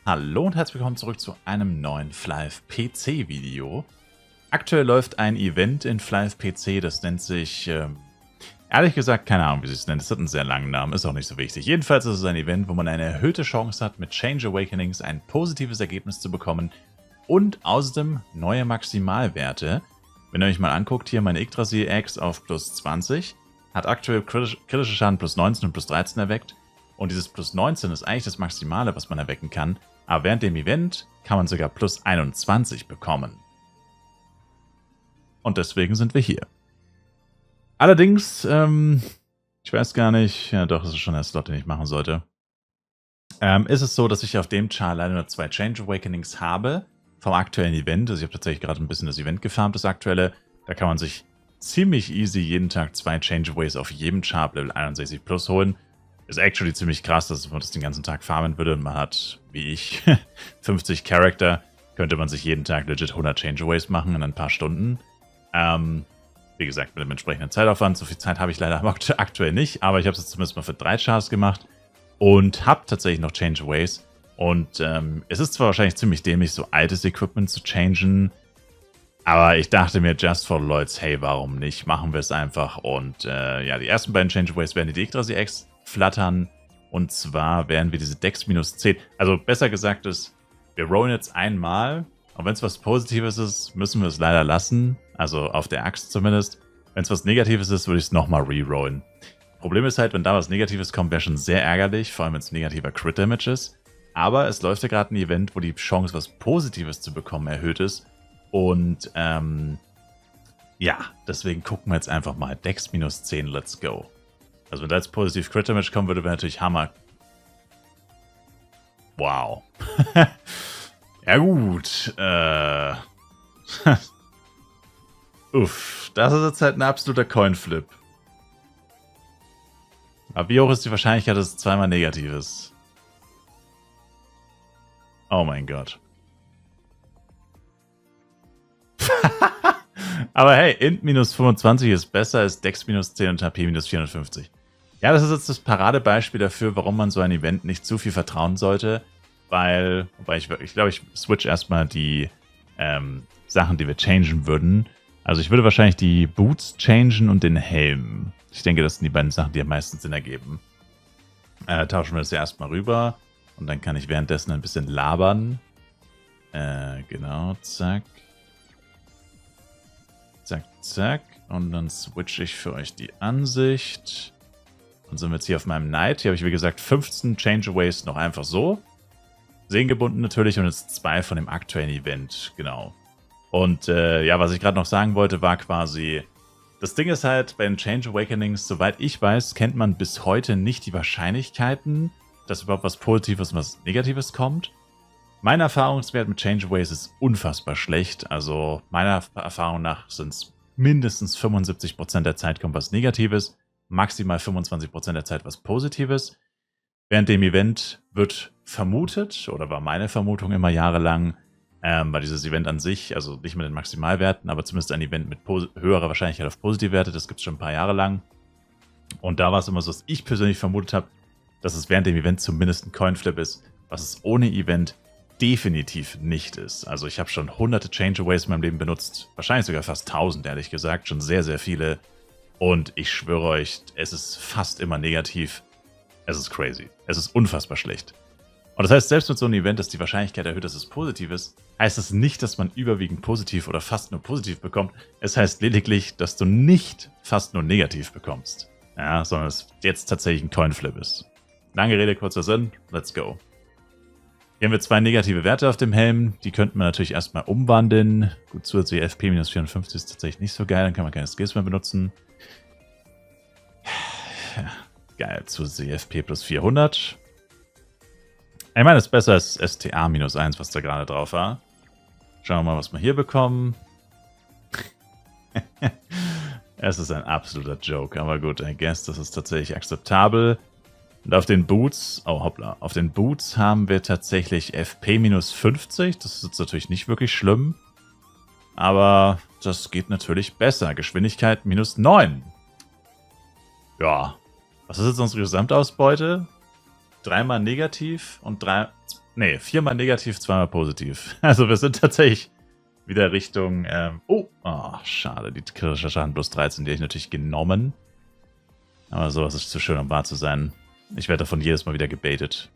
Hallo und herzlich willkommen zurück zu einem neuen Flyve PC Video. Aktuell läuft ein Event in Flyve PC, das nennt sich, ehrlich gesagt, keine Ahnung, wie sie es nennt. Es hat einen sehr langen Namen, ist auch nicht so wichtig. Jedenfalls ist es ein Event, wo man eine erhöhte Chance hat, mit Change Awakenings ein positives Ergebnis zu bekommen und außerdem neue Maximalwerte. Wenn ihr euch mal anguckt, hier meine Yggdrasil X auf plus 20, hat aktuell kritische Schaden plus 19 und plus 13 erweckt. Und dieses plus 19 ist eigentlich das Maximale, was man erwecken kann. Aber während dem Event kann man sogar plus 21 bekommen. Und deswegen sind wir hier. Allerdings, ich weiß gar nicht, ja doch, das ist schon der Slot, den ich machen sollte. Ist es so, dass ich auf dem Char leider nur 2 Change Awakenings habe vom aktuellen Event. Also ich habe tatsächlich gerade ein bisschen das Event gefarmt, das aktuelle. Da kann man sich ziemlich easy jeden Tag 2 Changeaways auf jedem Char Level 61 plus holen. Ist actually ziemlich krass, dass man das den ganzen Tag farmen würde. Man hat, wie ich, 50 Charakter. Könnte man sich jeden Tag legit 100 Changeaways machen in ein paar Stunden. Wie gesagt, mit dem entsprechenden Zeitaufwand. So viel Zeit habe ich leider aktuell nicht. Aber ich habe es zumindest mal für 3 Chars gemacht. Und habe tatsächlich noch Changeaways. Und es ist zwar wahrscheinlich ziemlich dämlich, so altes Equipment zu changen. Aber ich dachte mir, just for Lloyds, hey, warum nicht? Machen wir es einfach. Und ja, die ersten beiden Changeaways werden die Yggdrasil X flattern. Und zwar werden wir diese Dex minus 10. Also besser gesagt ist, wir rollen jetzt einmal. Und wenn es was Positives ist, müssen wir es leider lassen. Also auf der Axt zumindest. Wenn es was Negatives ist, würde ich es nochmal rerollen. Problem ist halt, wenn da was Negatives kommt, wäre schon sehr ärgerlich. Vor allem, wenn es negativer Crit-Damage ist. Aber es läuft ja gerade ein Event, wo die Chance, was Positives zu bekommen, erhöht ist. Und ja, deswegen gucken wir jetzt einfach mal. Dex minus 10, let's go. Also wenn da jetzt positiv Crit Damage kommen würde, wäre natürlich Hammer. Wow. Ja gut. Uff, das ist jetzt halt ein absoluter Coinflip. Aber wie hoch ist die Wahrscheinlichkeit, dass es zweimal negativ ist? Oh mein Gott. Aber hey, Int minus 25 ist besser als Dex minus 10 und HP minus 450. Ja, das ist jetzt das Paradebeispiel dafür, warum man so ein Event nicht zu viel vertrauen sollte. Weil ich glaube, ich switch erstmal die Sachen, die wir changen würden. Also ich würde wahrscheinlich die Boots changen und den Helm. Ich denke, das sind die beiden Sachen, die am meisten Sinn ergeben. Tauschen wir das ja erstmal rüber. Und dann kann ich währenddessen ein bisschen labern. Genau, zack. Zack, zack. Und dann switche ich für euch die Ansicht. Und sind wir jetzt hier auf meinem Knight. Hier habe ich, wie gesagt, 15 Changeaways noch einfach so. Sehengebunden natürlich und jetzt 2 von dem aktuellen Event. Genau. Und ja, was ich gerade noch sagen wollte, war quasi... Das Ding ist halt, bei den Change Awakenings, soweit ich weiß, kennt man bis heute nicht die Wahrscheinlichkeiten, dass überhaupt was Positives und was Negatives kommt. Mein Erfahrungswert mit Changeaways ist unfassbar schlecht. Also meiner Erfahrung nach sind es mindestens 75% der Zeit kommt was Negatives, maximal 25% der Zeit was Positives. Während dem Event wird vermutet, oder war meine Vermutung immer jahrelang, weil dieses Event an sich, also nicht mit den Maximalwerten, aber zumindest ein Event mit höherer Wahrscheinlichkeit auf Positivwerte, das gibt es schon ein paar Jahre lang. Und da war es immer so, dass ich persönlich vermutet habe, dass es während dem Event zumindest ein Coinflip ist, was es ohne Event definitiv nicht ist. Also ich habe schon hunderte Changeaways in meinem Leben benutzt, wahrscheinlich sogar fast 1000, ehrlich gesagt, schon sehr, sehr viele. Und ich schwöre euch, es ist fast immer negativ. Es ist crazy. Es ist unfassbar schlecht. Und das heißt, selbst mit so einem Event, dass die Wahrscheinlichkeit erhöht, dass es positiv ist, heißt es nicht, dass man überwiegend positiv oder fast nur positiv bekommt. Es heißt lediglich, dass du nicht fast nur negativ bekommst. Ja, sondern es jetzt tatsächlich ein Coinflip ist. Lange Rede, kurzer Sinn. Let's go. Hier haben wir 2 negative Werte auf dem Helm. Die könnten wir natürlich erstmal umwandeln. Gut, zusätzlich FP minus 54 ist tatsächlich nicht so geil. Dann kann man keine Skills mehr benutzen. Ja, geil, zusätzlich FP plus 400. Ich meine, es ist besser als STA minus 1, was da gerade drauf war. Schauen wir mal, was wir hier bekommen. Es ist ein absoluter Joke, aber gut, I guess, das ist tatsächlich akzeptabel. Und auf den Boots, oh hoppla, auf den Boots haben wir tatsächlich FP minus 50. Das ist jetzt natürlich nicht wirklich schlimm. Aber das geht natürlich besser. Geschwindigkeit minus 9. Ja, was ist jetzt unsere Gesamtausbeute? 3 mal negativ und 3... Nee, 4-mal negativ, 2-mal positiv. Also wir sind tatsächlich wieder Richtung... schade, die kritische Schaden plus 13, die hätte ich natürlich genommen. Aber sowas ist zu schön, um wahr zu sein. Ich werde davon jedes Mal wieder gebaitet.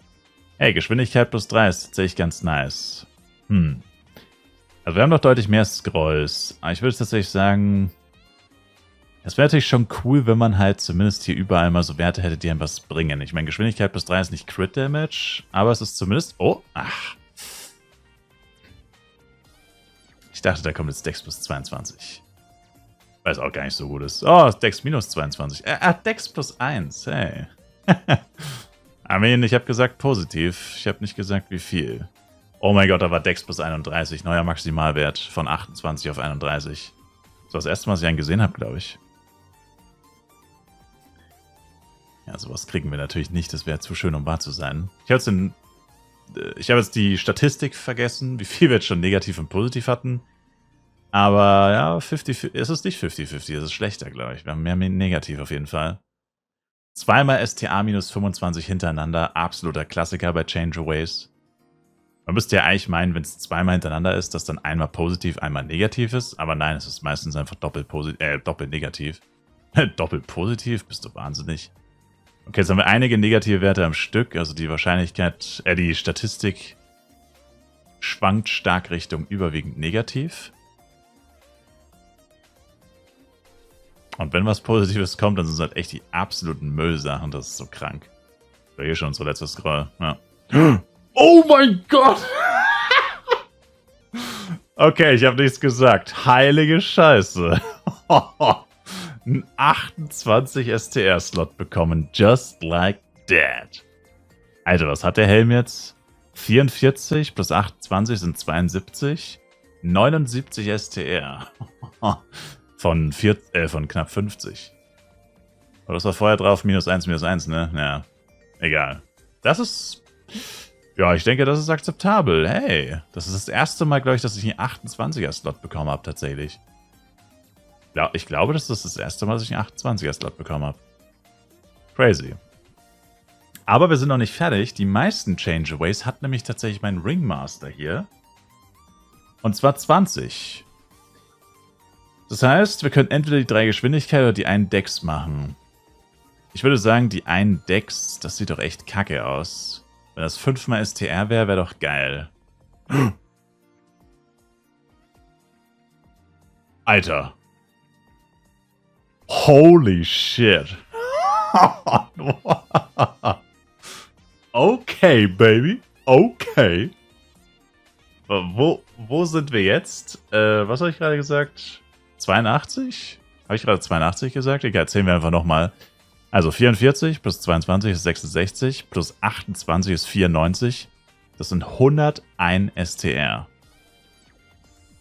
Hey, Geschwindigkeit plus 3 ist tatsächlich ganz nice. Also wir haben noch deutlich mehr Scrolls. Aber ich würde tatsächlich sagen... Es wäre natürlich schon cool, wenn man halt zumindest hier überall mal so Werte hätte, die einem was bringen. Ich meine, Geschwindigkeit plus 3 ist nicht Crit Damage, aber es ist zumindest... Ich dachte, da kommt jetzt Dex plus 22. Weil es auch gar nicht so gut ist. Oh, Dex minus 22. Dex plus 1, hey. I mean, ich habe gesagt positiv. Ich habe nicht gesagt, wie viel. Oh mein Gott, da war Dex plus 31. Neuer Maximalwert von 28 auf 31. Das war das erste Mal, dass ich einen gesehen habe, glaube ich. Ja, sowas kriegen wir natürlich nicht. Das wäre zu schön, um wahr zu sein. Ich habe jetzt die Statistik vergessen, wie viel wir jetzt schon negativ und positiv hatten. Aber ja, 50, es ist nicht 50-50, es ist schlechter, glaube ich. Wir haben mehr negativ auf jeden Fall. 2-mal STA minus 25 hintereinander. Absoluter Klassiker bei Changeaways. Man müsste ja eigentlich meinen, wenn es 2-mal hintereinander ist, dass dann einmal positiv, einmal negativ ist. Aber nein, es ist meistens einfach doppelt negativ. Doppelt positiv? Bist du wahnsinnig? Okay, jetzt haben wir einige negative Werte am Stück. Also die Wahrscheinlichkeit, die Statistik schwankt stark Richtung überwiegend negativ. Und wenn was Positives kommt, dann sind es halt echt die absoluten Müllsachen. Das ist so krank. Das war hier schon unsere letzte Scroll. Ja. Oh mein Gott! Okay, ich habe nichts gesagt. Heilige Scheiße. Ein 28 STR-Slot bekommen. Just like that. Alter, was hat der Helm jetzt? 44 plus 28 sind 72. 79 STR. Von knapp 50. Aber das war vorher drauf, minus 1, ne? Ja, egal. Das ist... Ja, ich denke, das ist akzeptabel. Hey, das ist das erste Mal, glaube ich, dass ich einen 28er-Slot bekommen habe, tatsächlich. Ja, ich glaube, das ist das erste Mal, dass ich einen 28er-Slot bekommen habe. Crazy. Aber wir sind noch nicht fertig. Die meisten Changeaways hat nämlich tatsächlich mein Ringmaster hier. Und zwar 20. Das heißt, wir können entweder die 3 Geschwindigkeit oder die 1 Dex machen. Ich würde sagen, die 1 Dex, das sieht doch echt kacke aus. Wenn das 5-mal STR wäre, wäre doch geil. Alter. Holy shit. Okay, Baby. Okay. Wo sind wir jetzt? Was habe ich gerade gesagt? 82? Habe ich gerade 82 gesagt? Egal, erzählen wir einfach nochmal. Also 44 plus 22 ist 66, plus 28 ist 94. Das sind 101 STR.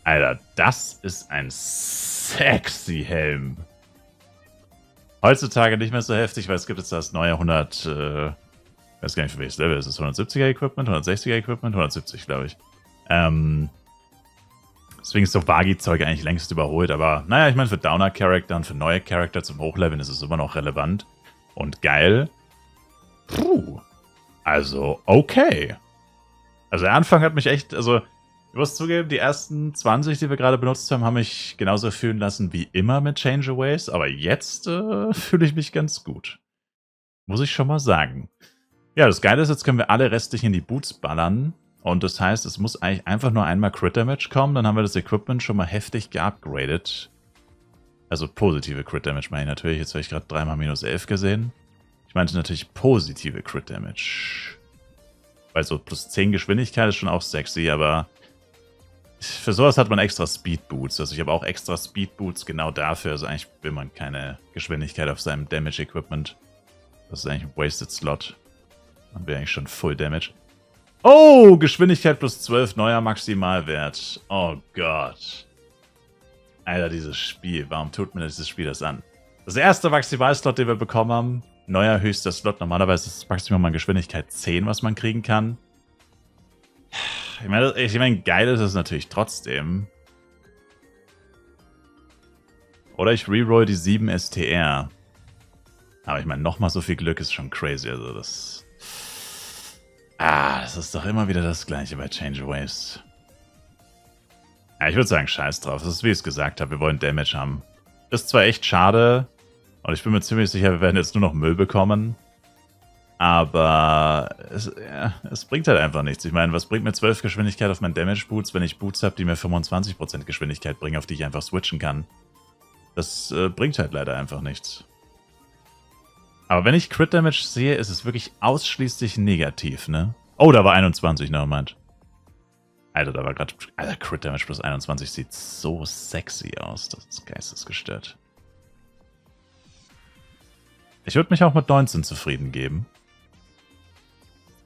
Alter, das ist ein sexy Helm. Heutzutage nicht mehr so heftig, weil es gibt jetzt das neue 100... ich weiß gar nicht, für welches Level ist es. 170er Equipment, 160er Equipment, 170, glaube ich. Deswegen ist so Vagi-Zeug eigentlich längst überholt. Aber naja, ich meine, für Downer-Charakter und für neue Charakter zum Hochleveln ist es immer noch relevant. Und geil. Puh. Also, okay. Also der Anfang hat mich echt, also ich muss zugeben, die ersten 20, die wir gerade benutzt haben, haben mich genauso fühlen lassen wie immer mit Changeaways. Aber jetzt fühle ich mich ganz gut. Muss ich schon mal sagen. Ja, das Geile ist, jetzt können wir alle restlichen in die Boots ballern. Und das heißt, es muss eigentlich einfach nur einmal Crit Damage kommen. Dann haben wir das Equipment schon mal heftig geupgradet. Also positive Crit Damage meine ich natürlich. Jetzt habe ich gerade 3-mal minus 11 gesehen. Ich meinte natürlich positive Crit Damage. Weil so plus 10 Geschwindigkeit ist schon auch sexy, aber für sowas hat man extra Speed Boots. Also ich habe auch extra Speed Boots genau dafür. Also eigentlich will man keine Geschwindigkeit auf seinem Damage Equipment. Das ist eigentlich ein Wasted Slot. Man will eigentlich schon Full Damage. Oh, Geschwindigkeit plus 12, neuer Maximalwert. Oh Gott. Alter, dieses Spiel. Warum tut mir dieses Spiel das an? Das erste Maximalslot, den wir bekommen haben. Neuer höchster Slot. Normalerweise ist das Maximum an Geschwindigkeit 10, was man kriegen kann. Ich meine, geil ist es natürlich trotzdem. Oder ich reroll die 7 STR. Aber ich meine, nochmal so viel Glück ist schon crazy. Also das... Das ist doch immer wieder das Gleiche bei Change Waves. Ja, ich würde sagen, scheiß drauf. Das ist, wie ich es gesagt habe. Wir wollen Damage haben. Ist zwar echt schade. Und ich bin mir ziemlich sicher, wir werden jetzt nur noch Müll bekommen. Aber es bringt halt einfach nichts. Ich meine, was bringt mir 12 Geschwindigkeit auf meinen Damage-Boots, wenn ich Boots habe, die mir 25% Geschwindigkeit bringen, auf die ich einfach switchen kann? Das bringt halt leider einfach nichts. Aber wenn ich Crit-Damage sehe, ist es wirklich ausschließlich negativ, ne? Oh, da war 21, nevermind. Alter, da war gerade... Alter, Crit-Damage plus 21 sieht so sexy aus. Das ist geistesgestört. Ich würde mich auch mit 19 zufrieden geben.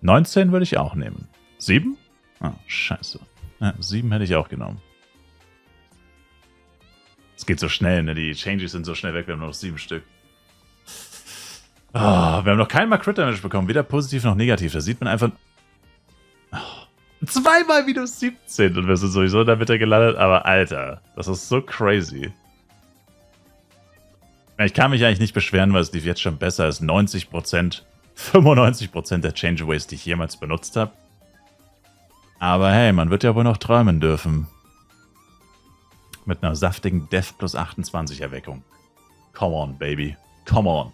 19 würde ich auch nehmen. 7? Oh, scheiße. Ja, 7 hätte ich auch genommen. Es geht so schnell, ne? Die Changes sind so schnell weg, wir haben nur noch 7 Stück. Oh, wir haben noch keinen Mal Crit Damage bekommen, weder positiv noch negativ. Da sieht man einfach... Oh, zweimal minus 17 und wir sind sowieso in der Mitte gelandet, aber Alter, das ist so crazy. Ich kann mich eigentlich nicht beschweren, weil es lief jetzt schon besser als 90%, 95% der Changeaways, die ich jemals benutzt habe. Aber hey, man wird ja wohl noch träumen dürfen. Mit einer saftigen Death plus 28 Erweckung. Come on, baby. Come on.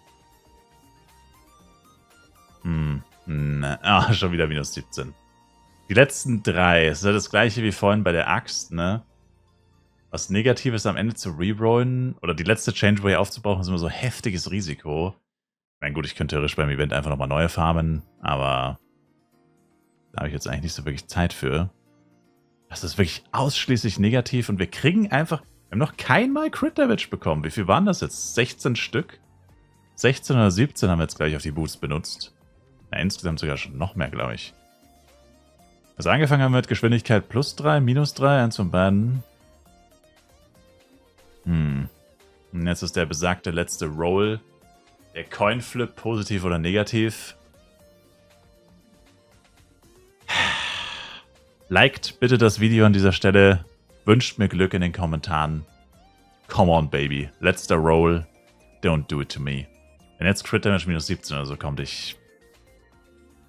Schon wieder minus 17. Die letzten 3. Es ist ja das gleiche wie vorhin bei der Axt, ne? Was Negatives am Ende zu rerollen oder die letzte Changeway aufzubrauchen, ist immer so heftiges Risiko. Ich meine, gut, ich könnte theoretisch beim Event einfach nochmal neue farmen, aber da habe ich jetzt eigentlich nicht so wirklich Zeit für. Das ist wirklich ausschließlich negativ und wir kriegen einfach... Wir haben noch kein Mal Crit Damage bekommen. Wie viel waren das jetzt? 16 Stück? 16 oder 17 haben wir jetzt gleich auf die Boots benutzt. Ja, insgesamt sogar schon noch mehr, glaube ich. Also angefangen haben wir mit Geschwindigkeit plus 3, minus 3, eins von beiden. Und jetzt ist der besagte letzte Roll. Der Coinflip, positiv oder negativ. Liked bitte das Video an dieser Stelle. Wünscht mir Glück in den Kommentaren. Come on, baby. Letzter Roll. Don't do it to me. Wenn jetzt Crit Damage minus 17 oder so kommt,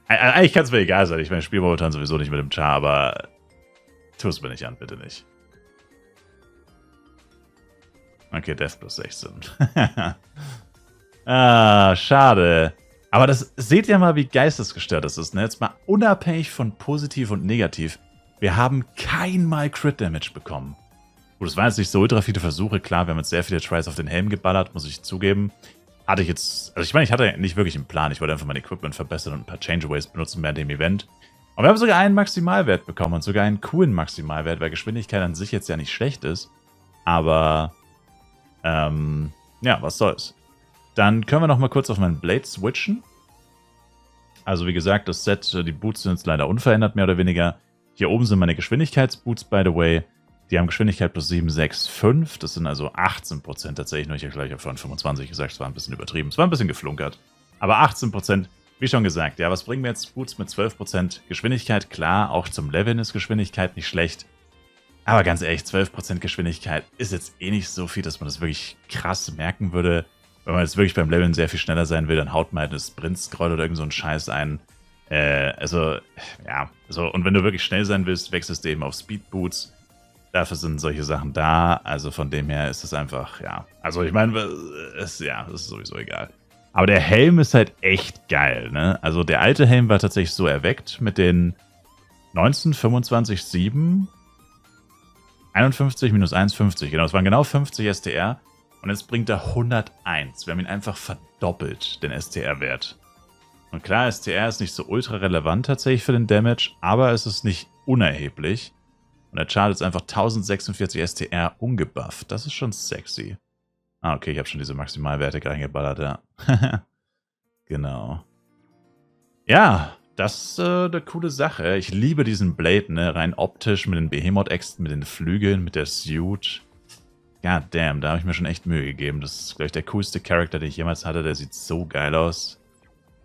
eigentlich kann es mir egal sein. Ich meine, ich spiele momentan sowieso nicht mit dem Char, aber tu es mir nicht an, bitte nicht. Okay, Death plus 16. Schade. Aber das seht ihr mal, wie geistesgestört das ist. Ne? Jetzt mal unabhängig von positiv und negativ. Wir haben kein Mal Crit Damage bekommen. Gut, es waren jetzt nicht so ultra viele Versuche. Klar, wir haben jetzt sehr viele Tries auf den Helm geballert, muss ich zugeben. Hatte ich jetzt... Also ich meine, ich hatte nicht wirklich einen Plan. Ich wollte einfach mein Equipment verbessern und ein paar Changeaways benutzen während dem Event. Aber wir haben sogar einen Maximalwert bekommen und sogar einen coolen Maximalwert, weil Geschwindigkeit an sich jetzt ja nicht schlecht ist. Aber... ja, was soll's. Dann können wir noch mal kurz auf meinen Blade switchen. Also wie gesagt, das Set, die Boots sind jetzt leider unverändert, mehr oder weniger. Hier oben sind meine Geschwindigkeitsboots, by the way. Die haben Geschwindigkeit plus 7, 6, 5. Das sind also 18% tatsächlich. Nur ich habe gleich auf 25 gesagt, es war ein bisschen übertrieben. Es war ein bisschen geflunkert. Aber 18%, wie schon gesagt, ja, was bringen mir jetzt Boots mit 12% Geschwindigkeit? Klar, auch zum Leveln ist Geschwindigkeit nicht schlecht. Aber ganz ehrlich, 12% Geschwindigkeit ist jetzt eh nicht so viel, dass man das wirklich krass merken würde. Wenn man jetzt wirklich beim Leveln sehr viel schneller sein will, dann haut man halt eine Sprint-Scroll oder irgend so einen Scheiß ein. Also, und wenn du wirklich schnell sein willst, wechselst du eben auf Speed-Boots. Dafür sind solche Sachen da. Also von dem her ist es einfach, ja. Also ich meine, das ist sowieso egal. Aber der Helm ist halt echt geil, ne? Also der alte Helm war tatsächlich so erweckt mit den 19, 25, 7... 51 minus 1, 50. Genau, es waren genau 50 STR. Und jetzt bringt er 101. Wir haben ihn einfach verdoppelt, den STR-Wert. Und klar, STR ist nicht so ultra relevant tatsächlich für den Damage, aber es ist nicht unerheblich. Und der Char ist einfach 1046 STR ungebufft. Das ist schon sexy. Ah, okay, ich habe schon diese Maximalwerte reingeballert, ja. Genau. Ja, das ist eine coole Sache. Ich liebe diesen Blade, ne? Rein optisch, mit den Behemoth-Äxten, mit den Flügeln, mit der Suit. God damn, da habe ich mir schon echt Mühe gegeben. Das ist, glaube ich, der coolste Charakter, den ich jemals hatte. Der sieht so geil aus.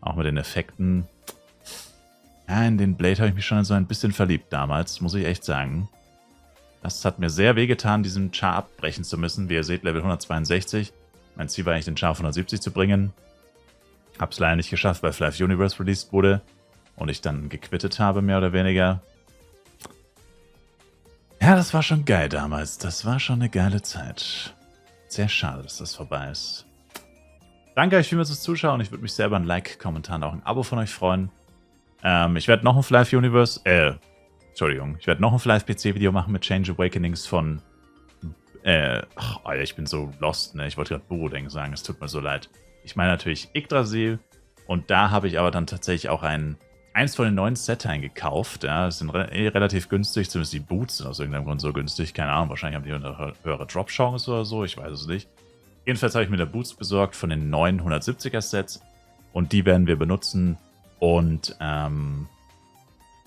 Auch mit den Effekten. Ja, in den Blade habe ich mich schon so ein bisschen verliebt damals, muss ich echt sagen. Das hat mir sehr wehgetan, diesen Char abbrechen zu müssen. Wie ihr seht, Level 162. Mein Ziel war eigentlich, den Char auf 170 zu bringen. Hab's leider nicht geschafft, weil Flive Universe released wurde. und ich dann gequittet habe, mehr oder weniger. Ja, das war schon geil damals. Das war schon eine geile Zeit. Sehr schade, dass das vorbei ist. Danke euch vielmals fürs Zuschauen. Ich würde mich sehr über ein Like, Kommentar und auch ein Abo von euch freuen. Ich werde noch ein Flive Universe, Entschuldigung, ich werde noch ein Flive PC-Video machen mit Change Awakenings von, Alter, ich bin so lost, ne? Ich wollte gerade Borodeng sagen, es tut mir so leid. Ich meine natürlich Yggdrasil und da habe ich aber dann tatsächlich auch eins von den neuen Set-Teilen gekauft. Ja, das sind relativ günstig, zumindest die Boots sind aus irgendeinem Grund so günstig. Keine Ahnung, wahrscheinlich haben die eine höhere Drop-Chance oder so, ich weiß es nicht. Jedenfalls habe ich mir da Boots besorgt von den neuen 170er-Sets und die werden wir benutzen und da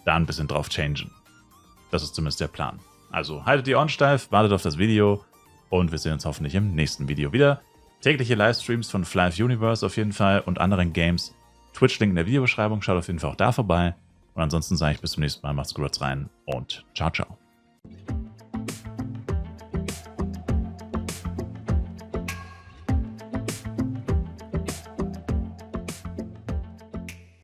ein bisschen drauf changen. Das ist zumindest der Plan. Also haltet die Ohren steif, wartet auf das Video und wir sehen uns hoffentlich im nächsten Video wieder. Tägliche Livestreams von Flive Universe auf jeden Fall und anderen Games. Twitch-Link in der Videobeschreibung, schaut auf jeden Fall auch da vorbei. Und ansonsten sage ich bis zum nächsten Mal, macht's gut rein und ciao, ciao.